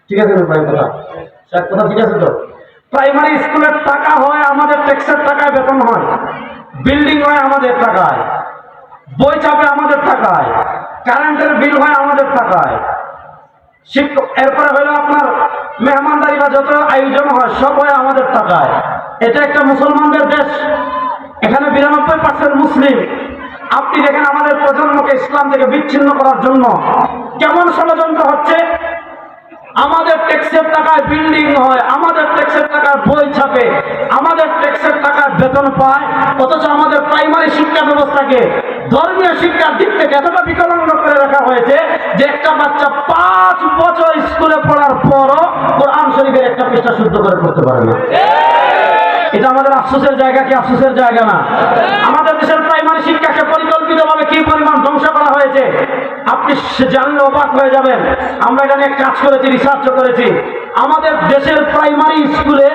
ঠিক আছে না ভাই? কথা কথা ঠিক আছে তো? প্রাইমারি স্কুলের টাকা হয় আমাদের ট্যাক্সের টাকায়, বেতন হয়, বিল্ডিং হয় আমাদের টাকায়, বই চাপে আমাদের টাকায়, কারেন্টের বিল হয় আমাদের টাকায়, শিক্ষক, এরপরে হলো আপনার মেহমানদারি বা যত আয়োজন হয় সব হয় আমাদের টাকায়। এটা একটা মুসলমানদের দেশ, এখানে 92% মুসলিম। আপনি দেখেন আমাদের প্রজন্মকে ইসলাম থেকে বিচ্ছিন্ন করার জন্য কেমন ষড়যন্ত্র হচ্ছে। আমাদের ট্যাক্সের টাকায় বিল্ডিং হয়, আমাদের ট্যাক্সের টাকায় বই ছাপে, আমাদের ট্যাক্সের টাকায় বেতন পায়, অথচ আমাদের প্রাইমারি শিক্ষা ব্যবস্থাকে ধর্মীয় শিক্ষার দিক থেকে এতটা বিকলাঙ্গ করে রাখা হয়েছে যে একটা বাচ্চা 5 বছর স্কুলে পড়ার পরও কোরআন শরীফের একটা পৃষ্ঠা শুদ্ধ করে পড়তে পারে না। এটা আমাদের আফসোসের জায়গা কি আফসোসের জায়গা না? আমাদের দেশের প্রাইমারি শিক্ষাকে পরিকল্পিতভাবে কি পরিমাণ ধ্বংস করা হয়েছে আপনি জানলে অবাক হয়ে যাবেন। আমরা এটা নিয়ে কাজ করেছি, রিসার্চ করেছি। আমাদের দেশের প্রাইমারি স্কুলে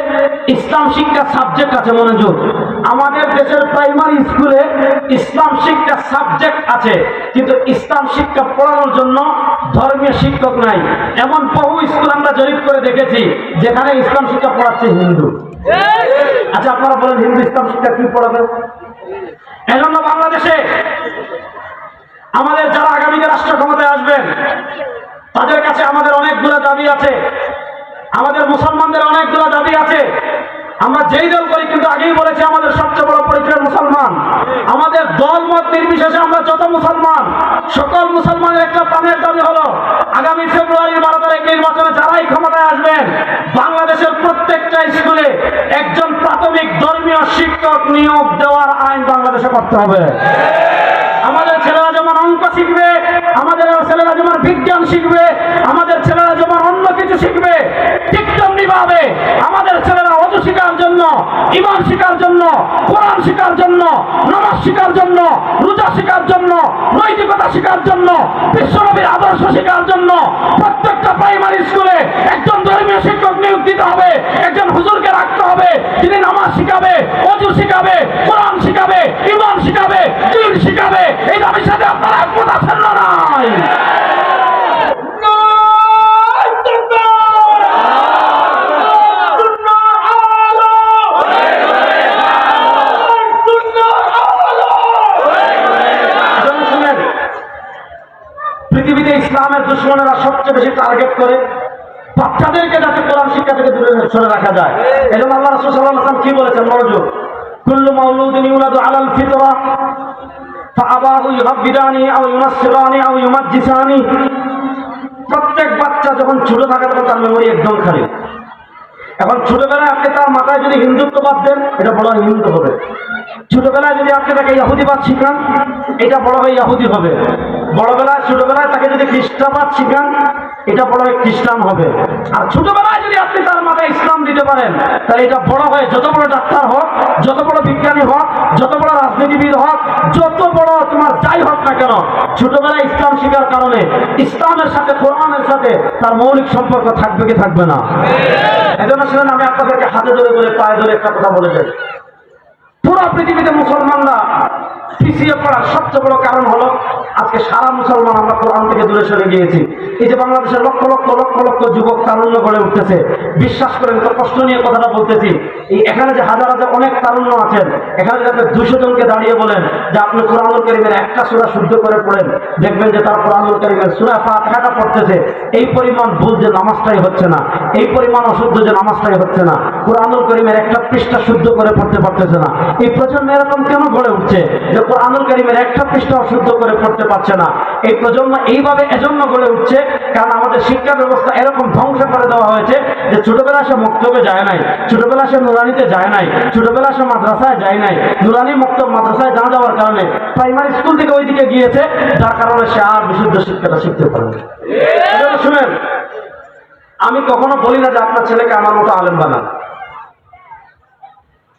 ইসলাম শিক্ষা সাবজেক্ট আছে, মনোযোগ। আমাদের দেশের প্রাইমারি স্কুলে ইসলাম শিক্ষা সাবজেক্ট আছে, কিন্তু ইসলাম শিক্ষা পড়ানোর জন্য ধর্মীয় শিক্ষক নাই। এমন বহু স্কুল আমরা জরিপ করে দেখেছি যেখানে ইসলাম শিক্ষা পড়াচ্ছে হিন্দু। আচ্ছা, আপনারা বলেন হিন্দু ইসলাম শিক্ষা কি পড়াবে? এজন্য বাংলাদেশে আমাদের যারা আগামীতে রাষ্ট্র ক্ষমতায় আসবেন তাদের কাছে আমাদের অনেকগুলো দাবি আছে, আমাদের মুসলমানদের অনেকগুলো দাবি আছে। আমরা যেই দল করি, কিন্তু আগেই বলেছি আমাদের সবচেয়ে বড় পরিচয় মুসলমান। আমাদের দল মত নির্বিশেষে আমরা যত মুসলমান, সকল মুসলমানের একটা প্রাণের দাবি হলো আগামী ফেব্রুয়ারি 12 তারিখ নির্বাচনে যারাই ক্ষমতায় আসবেন বাংলাদেশের প্রত্যেকটা স্কুলে একজন প্রাথমিক ধর্মীয় শিক্ষক নিয়োগ দেওয়ার আইন বাংলাদেশে করতে হবে। আমাদের ছেলেরা যেমন অঙ্ক শিখবে, আমাদের ছেলেরা যেমন বিজ্ঞান শিখবে, আমাদের ছেলেরা যেমন অন্য কিছু শিখবে, ঠিক তেমনি ভাবে আমাদের ছেলেরা ওযু শিখার জন্য, ঈমান শিখার জন্য, কোরআন শিখার জন্য, নামাজ শিখার জন্য, রোজা শিখার জন্য, নৈতিকতা শিখার জন্য, বিশ্বনবীর আদর্শ শিখার জন্য প্রত্যেকটা প্রাইমারি স্কুলে একজন ধর্মীয় শিক্ষক নিয়োগ দিতে হবে। একজন হুজুরকে রাখতে হবে যিনি নামাজ শিখাবে, ওযু শিখাবে, কোরআন শিখাবে, ঈমান শিখাবে, দ্বীন শিখাবে। এই দাবির সাথে আপনারা একমত আছেন না নাই? পৃথিবীতে ইসলামের দুশ্মনেরা সবচেয়ে বেশি টার্গেট করে বাচ্চাদেরকে যাতে কোরআন শিক্ষা থেকে দূরে সরে রাখা যায়। এই জন্য আল্লাহ রাসূল সাল্লাল্লাহু আলাইহি ওয়াসাল্লাম কি বলেছেন? মনোযোগ। কুল্লু মাউলুদিন ইউলাদু আলাল ফিতরা ফাআবাহু ইউহাব্বিদানি আও ইউনাসসিরানি আও ইউমাজ্জিসানি। প্রত্যেক বাচ্চা যখন ছোট থাকে তখন তার মেমোরি একদম খালি। এখন ছোটবেলায় আপনি তার মাথায় যদি হিন্দুত্ববাদ দেন, এটা বড় হয় হিন্দু হবে। ছোটবেলায় যদি আপনি তাকে ইহুদিবাদ শিখান, এটা বড় হয়ে ইহুদি হবে। ছোটবেলায় তাকে যদি খ্রিস্টাবাদ শিখান, এটা বড় হয়ে খ্রিস্টান হবে। আর ছোটবেলায় যদি আপনি তার মাথায় ইসলাম দিতে পারেন, তাহলে এটা বড় হয়ে যত বড় ডাক্তার হোক, যত বড় বিজ্ঞানী হোক, যত বড় রাজনীতিবিদ হোক, যত বড় তোমার যাই হোক না কেন, ছোটবেলায় ইসলাম শিখার কারণে ইসলামের সাথে, কোরআনের সাথে তার মৌলিক সম্পর্ক থাকবে কি থাকবে না? এজন্য শুনেন, আমি আপনাদেরকে হাতে ধরে বলে, পায়ে ধরে একটা কথা বলে যাই। পুরো পৃথিবীতে মুসলমানরা পিছিয়ে পড়ার সবচেয়ে বড় কারণ হলো আজকে সারা মুসলমান আমরা কোরআন থেকে দূরে সরে গিয়েছি। এই যে বাংলাদেশের লক্ষ লক্ষ লক্ষ লক্ষ যুবক তারুণ্য গড়ে উঠতেছে, বিশ্বাস করেন, তো কষ্ট নিয়ে কথাটা বলতেছি। এই এখানে যে হাজার হাজার অনেক তারুণ্য আছেন, এখানে যাতে 200 জনকে দাঁড়িয়ে বলেন যে আপনি কোরআনুল কারীমের একটা সূরা শুদ্ধ করে পড়েন, দেখবেন যে তার কোরআনুল কারীমের সূরা ফাতিহাটা পড়তেছে এই পরিমাণ ভুল যে নামাজটাই হচ্ছে না, এই পরিমাণ অশুদ্ধ যে নামাজটাই হচ্ছে না, কোরআনুল কারীমের একটা পৃষ্ঠা শুদ্ধ করে পড়তে পারতেছে না। এই প্রজন্ম এরকম কেন গড়ে উঠছে যে কোরআনুল কারীমের একটা পৃষ্ঠা শুদ্ধ করে পড়তে পারছে না? এই প্রজন্ম এইভাবে এজন্য গড়ে উঠছে কারণ আমাদের শিক্ষা ব্যবস্থা এরকম ধ্বংস করে দেওয়া হয়েছে যে ছোটবেলা সে মক্তবে যায় নাই, ছোটবেলা সে নুরানিতে যায় নাই, ছোটবেলা সে মাদ্রাসায় যায় নাই। নুরানি মক্তব মাদ্রাসায় না যাওয়ার কারণে প্রাইমারি স্কুল থেকে ওইদিকে গিয়েছে, যার কারণে সে আর বিশুদ্ধ শিক্ষাটা শিখতে পারে। শুনেন, আমি কখনো বলি না যে আপনার ছেলেকে আমার মতো আলেম বানান,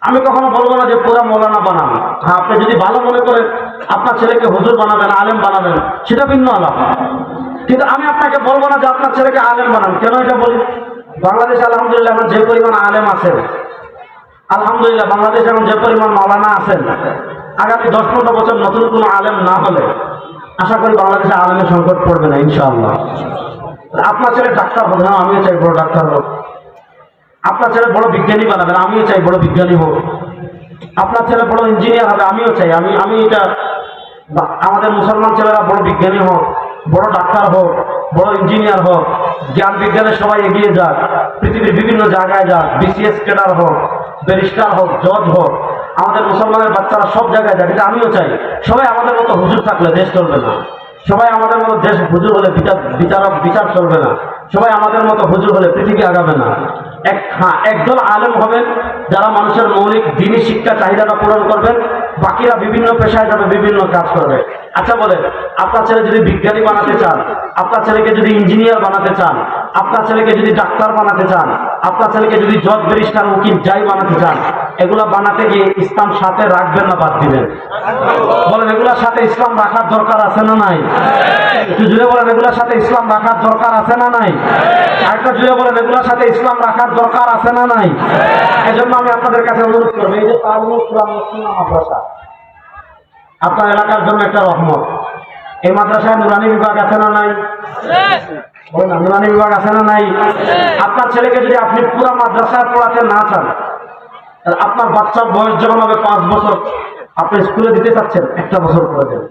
আমি কখনো বলবো না যে পুরা মৌলানা বানান। হ্যাঁ, আপনি যদি ভালো মনে করেন আপনার ছেলেকে হুজুর বানাবেন, আলেম বানাবেন, সেটা ভিন্ন আলাপ। কিন্তু আমি আপনাকে বলবো না যে আপনার ছেলেকে আলেম বানান। কেন এটা বলি? বাংলাদেশে আলহামদুলিল্লাহ এখন যে পরিমাণ আলেম আছেন, আলহামদুলিল্লাহ বাংলাদেশে এখন যে পরিমাণ মৌলানা আছেন, আগামী 10-15 বছর নতুন কোনো আলেম না হলে আশা করি বাংলাদেশে আলেমের সংকট পড়বে না ইনশাআল্লাহ। আপনার ছেলে ডাক্তার হবে, হ্যাঁ আমিও চাই বড় ডাক্তার হোক। আপনার ছেলে বড় বিজ্ঞানী বানাবেন, আমিও চাই বড় বিজ্ঞানী হোক। আপনার ছেলে বড় ইঞ্জিনিয়ার হবে, আমিও চাই। আমি এটা আমাদের মুসলমান ছেলেরা বড় বিজ্ঞানী হোক, বড় ডাক্তার হোক, বড় ইঞ্জিনিয়ার হোক, জ্ঞান বিজ্ঞানে সবাই এগিয়ে যাক, পৃথিবীর বিভিন্ন জায়গায় যাক, বিসিএস ক্যাডার হোক, ব্যারিস্টার হোক, জজ হোক, আমাদের মুসলমানের বাচ্চারা সব জায়গায় যাক, এটা আমিও চাই। সবাই আমাদের মতো হুজুর থাকলে দেশ চলবে না। সবাই আমাদের মতো দেশ হুজুর হলে বিচার চলবে না। সবাই আমাদের মতো হুজুর হলে পৃথিবী আগাবে না। একদল আলেম হবেন যারা মানুষের মৌলিক দ্বীনি শিক্ষা চাহিদাটা পূরণ করবেন, বাকিরা বিভিন্ন পেশায় যাবে, বিভিন্ন কাজ করবে। আচ্ছা বলেন, আপনার ছেলে যদি বিজ্ঞানী বানাতে চান, আপনার ছেলেকে যদি ইঞ্জিনিয়ার বানাতে চান, আপনার ছেলেকে যদি ডাক্তার বানাতে চান, আপনার ছেলেকে যদি জজ ব্যারিস্টার উকিল যাই বানাতে চান, এগুলা বানাতে গিয়ে ইসলাম সাথে রাখবেন না বাদ দিবেন? বলেন, এগুলার সাথে ইসলাম রাখার দরকার আছে না নাই? একটু জুড়ে বলেন, এগুলার সাথে ইসলাম রাখার দরকার আছে না নাই? আরেকটা জুড়ে বলেন, এগুলার সাথে ইসলাম রাখার দরকার আছে না নাই? এজন্য আমি আপনাদের কাছে অনুরোধ করবো, এই যে তালিমুল কুরআন মুসলিমা মাদ্রাসা আপনার এলাকার জন্য একটা রহমত। এই মাদ্রাসায় নুরানি বিভাগ আছে না নাই? বলেন, নুরানি বিভাগ আছে না নাই? আপনার ছেলেকে যদি আপনি পুরো মাদ্রাসায় পড়াতে না চান, আপনার বাচ্চার বয়স যখন হবে 5 বছর, আপনি স্কুলে দিতে চাচ্ছেন, 1টা বছর করে দেন।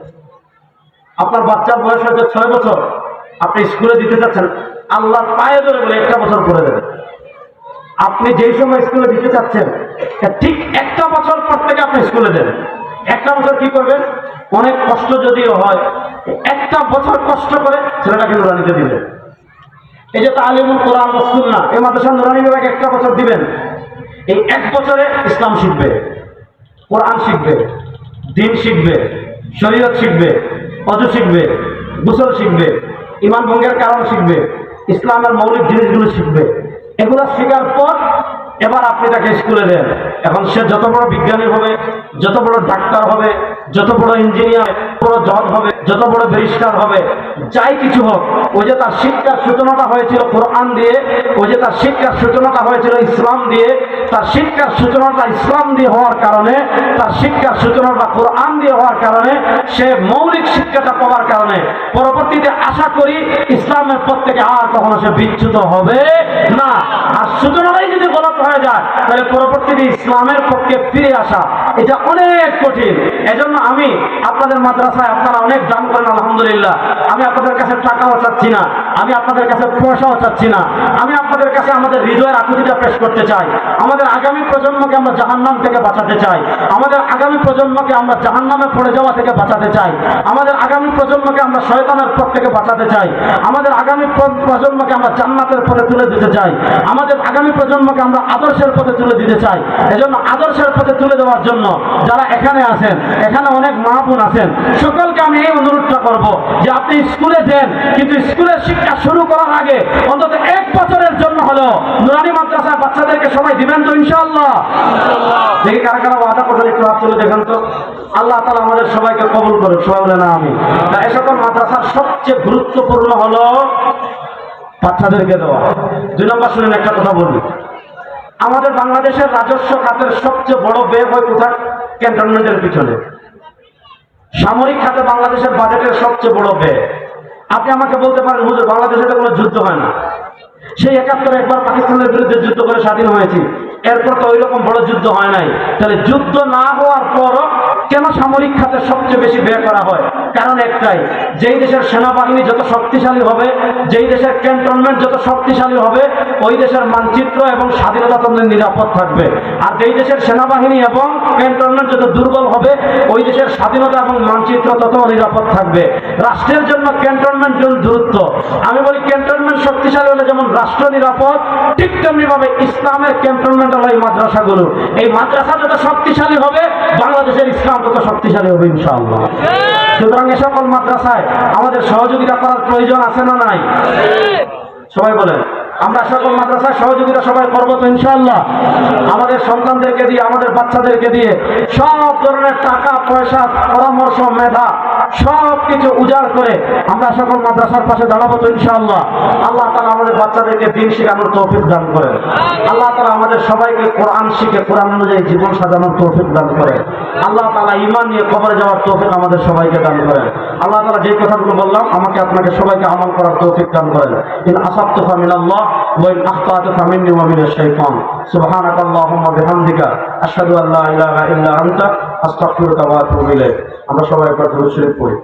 আপনার বাচ্চার বয়স হয়েছে 6 বছর, আপনি স্কুলে দিতে চাচ্ছেন, আল্লাহ পায়ে ধরে বলে 1টা বছর করে দেবেন। আপনি যেই সময় স্কুলে দিতে চাচ্ছেন ঠিক 1টা বছর পর থেকে আপনি স্কুলে দেন। 1টা বছর কি করবেন? অনেক কষ্ট যদিও হয়, 1টা বছর কষ্ট করে ছেলেটাকে নুরানিতে দিবেন। এই যে তালিমুল কুরআন ওয়াস সুন্নাহ, এই মাদ্রাসা নুরানি বিভাগ 1টা বছর দিবেন। এই 1 বছরে ইসলাম শিখবে, কোরআন শিখবে, দ্বীন শিখবে, শরীয়ত শিখবে, ওযু শিখবে, গোসল শিখবে, ঈমান ভঙ্গের কারণ শিখবে, ইসলামের মৌলিক জিনিসগুলো শিখবে। এগুলো শেখার পর এবার আপনি তাকে স্কুলে দেন। এখন সে যত বড় বিজ্ঞানী হবে, যত বড় ডাক্তার হবে, যত বড় ইঞ্জিনিয়ার, বড় জজ হবে, যত বড় ব্যারিস্টার হবে, যাই কিছু হোক, ওই যে তার শিক্ষার সূচনাটা হয়েছিল কোরআন দিয়ে, ওই যে তার শিক্ষার সূচনাটা হয়েছিল ইসলাম দিয়ে, তার শিক্ষার সূচনাটা ইসলাম দিয়ে হওয়ার কারণে, তার শিক্ষার সূচনাটা কোরআন দিয়ে হওয়ার কারণে, সে মৌলিক শিক্ষাটা পাওয়ার কারণে পরবর্তীতে আশা করি ইসলামের পথ থেকে আর কখনো সে বিচ্যুত হবে না। আর সূচনাটাই যদি গলত হয়ে যায়, তাহলে পরবর্তীতে ইসলামের পক্ষে ফিরে আসা এটা অনেক কঠিন। এজন্য আমি আপনাদের মাদ্রাসায় আপনারা অনেক দান করেন, আলহামদুলিল্লাহ। আমি আপনাদের কাছে টাকাও চাচ্ছি না, আমি আপনাদের কাছে পয়সাও চাচ্ছি না, আমি আপনাদের কাছে আমাদের হৃদয়ের আকুতিটা পেশ করতে চাই। আমাদের আগামী প্রজন্মকে আমরা জাহান্নাম থেকে বাঁচাতে চাই, আমাদের আগামী প্রজন্মকে আমরা জাহান্নামে পড়ে যাওয়া থেকে বাঁচাতে চাই, আমাদের আগামী প্রজন্মকে আমরা শয়তানের পথ থেকে বাঁচাতে চাই, আমাদের আগামী প্রজন্মকে আমরা জান্নাতের পথে তুলে দিতে চাই, আমাদের আগামী প্রজন্মকে আমরা আদর্শের পথে তুলে দিতে চাই। এজন্য আদর্শের পথে তুলে দেওয়ার জন্য যারা এখানে আছেন, এখানে অনেক মা বোন আছেন, সকলকে আমি এই অনুরোধটা করব যে আপনি স্কুলে দেন, কিন্তু স্কুলের শিক্ষা শুরু করার আগে অন্তত 1 বছরের জন্য হলেও নুরানি মাদ্রাসায় বাচ্চাদেরকে সবাই দিবেন তো ইনশাআল্লাহ? দেখি কারা কারা ওয়াদা করবেন, একটু হাত তুলে দেখেন তো। আল্লাহ তাআলা আমাদের সবাইকে কবুল করুন, সবাই বলে না আমি। এই সকল মাদ্রাসার সবচেয়ে গুরুত্বপূর্ণ হলো বাচ্চাদেরকে দেওয়া। 2 নম্বর শুনেন, একটা কথা বলি, আমাদের বাংলাদেশের রাজস্ব খাতের সবচেয়ে বড় ব্যয় হয় কোথায়? ক্যান্টনমেন্টের পিছনে। সামরিক খাতে বাংলাদেশের বাজেটের সবচেয়ে বড় ব্যয়। আপনি আমাকে বলতে পারেন, হুজুর বাংলাদেশে তো কোনো যুদ্ধ হয় না, সেই 71 একবার পাকিস্তানের বিরুদ্ধে যুদ্ধ করে স্বাধীন হয়েছি, এরপর তো ওই রকম বড় যুদ্ধ হয় নাই। তাহলে যুদ্ধ না হওয়ার পরও কেন সামরিক খাতে সবচেয়ে বেশি ব্যয় করা হয়? কারণ একটাই, যেই দেশের সেনাবাহিনী যত শক্তিশালী হবে, যেই দেশের ক্যান্টনমেন্ট যত শক্তিশালী হবে, ওই দেশের মানচিত্র এবং স্বাধীনতা তত নিরাপদ থাকবে। আর যেই দেশের সেনাবাহিনী এবং ক্যান্টনমেন্ট যত দুর্বল হবে, ওই দেশের স্বাধীনতা এবং মানচিত্র তত নিরাপদ থাকবে। রাষ্ট্রের জন্য ক্যান্টনমেন্ট গুরুত্ব। আমি বলি, ক্যান্টনমেন্ট শক্তিশালী হলে যেমন রাষ্ট্র নিরাপদ, ঠিক তেমনি ভাবে ইসলামের ক্যান্টনমেন্ট হলো এই মাদ্রাসাগুলো। এই মাদ্রাসা যত শক্তিশালী হবে, বাংলাদেশের ইসলাম তত শক্তিশালী হবে ইনশাআল্লাহ। সুতরাং এ সকল মাদ্রাসায় আমাদের সহযোগিতা করার প্রয়োজন আছে না নাই? সবাই বলেন আমরা সকল মাদ্রাসায় সহযোগিতা সবাই করবো তো ইনশাআল্লাহ। আমাদের সন্তানদেরকে দিয়ে, আমাদের বাচ্চাদেরকে দিয়ে সব ধরনের টাকা পয়সা, পরামর্শ, মেধা সব কিছু উজাড় করে আমরা সকল মাদ্রাসার পাশে দাঁড়াবো তো ইনশাআল্লাহ। আল্লাহ তাআলা আমাদের বাচ্চাদেরকে দিন শেখানোর তৌফিক দান করেন। আল্লাহ তাআলা আমাদের সবাইকে কোরআন শিখে কোরআন অনুযায়ী জীবন সাজানোর তৌফিক দান করেন। আল্লাহ তাআলা ঈমান নিয়ে কবরে যাওয়ার তৌফিক আমাদের সবাইকে দান করেন। আল্লাহ তাআলা যে কথাগুলো বললাম আমাকে আপনাকে সবাইকে আমল করার তৌফিক দান করেন। ইন আসাবতু ফামিনাল্লাহ ওয়া ইন আখতাতু ফামিন্নী ওয়া মিনাশ শাইতান। সুবহানাকাল্লাহুম্মা বিহামদিকা আশহাদু আল্লা ইলাহা ইল্লা আনতা আস্তাগফিরুকা ওয়া আতুবু ইলাইক। আমরা সবাই একবার দুরূদ শরীফ পড়ি।